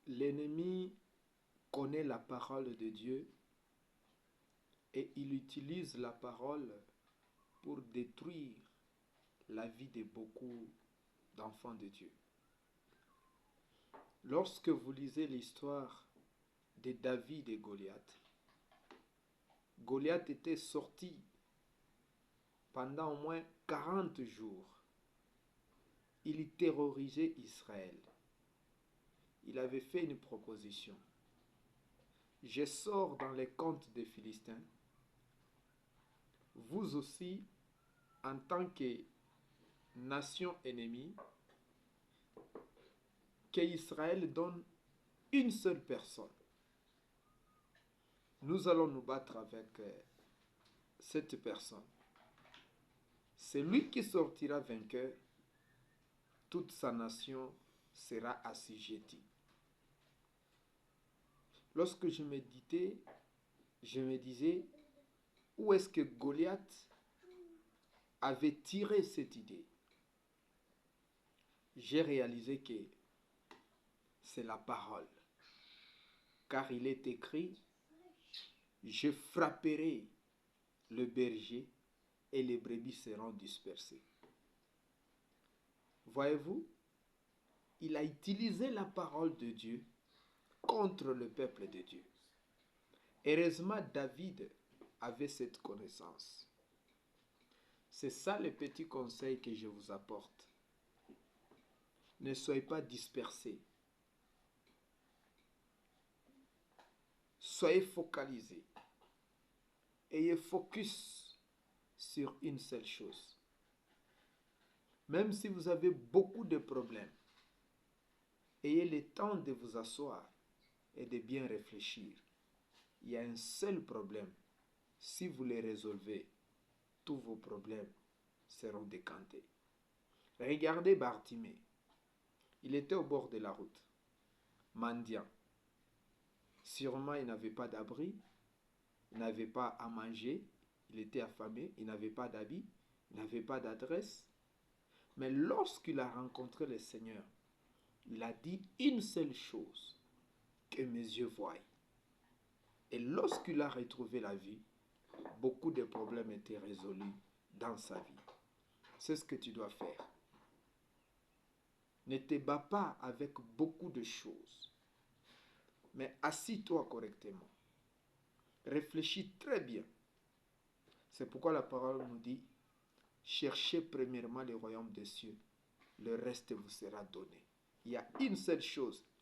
L'ennemi connaît la parole de Dieu et il utilise la parole pour détruire la vie de beaucoup d'enfants de Dieu. Lorsque vous lisez l'histoire de David et Goliath, Goliath était sorti pendant au moins 40 jours. Il terrorisait Israël. Il avait fait une proposition. Je sors dans les contes des Philistins. Vous aussi, en tant que nation ennemie, qu'Israël donne une seule personne. Nous allons nous battre avec cette personne. C'est lui qui sortira vainqueur. Toute sa nation sera assujettie. Lorsque je méditais, je me disais, où est-ce que Goliath avait tiré cette idée? J'ai réalisé que c'est la parole. Car il est écrit, je frapperai le berger et les brebis seront dispersées. Voyez-vous, il a utilisé la parole de Dieu contre le peuple de Dieu. Heureusement, David avait cette connaissance. C'est ça le petit conseil que je vous apporte. Ne soyez pas dispersés. Soyez focalisés. Ayez focus sur une seule chose. Même si vous avez beaucoup de problèmes, ayez le temps de vous asseoir et de bien réfléchir. Il y a un seul problème. Si vous les résolvez, tous vos problèmes seront décantés. Regardez Bartimée. Il était au bord de la route, mendiant. Sûrement, il n'avait pas d'abri, il n'avait pas à manger, il était affamé, il n'avait pas d'habit, il n'avait pas d'adresse. Mais lorsqu'il a rencontré le Seigneur, il a dit une seule chose, que mes yeux voient. Et lorsqu'il a retrouvé la vie, beaucoup de problèmes étaient résolus dans sa vie. C'est ce que tu dois faire. Ne te bats pas avec beaucoup de choses, mais assis-toi correctement. Réfléchis très bien. C'est pourquoi la parole nous dit, cherchez premièrement le royaume des cieux, le reste vous sera donné. Il y a une seule chose,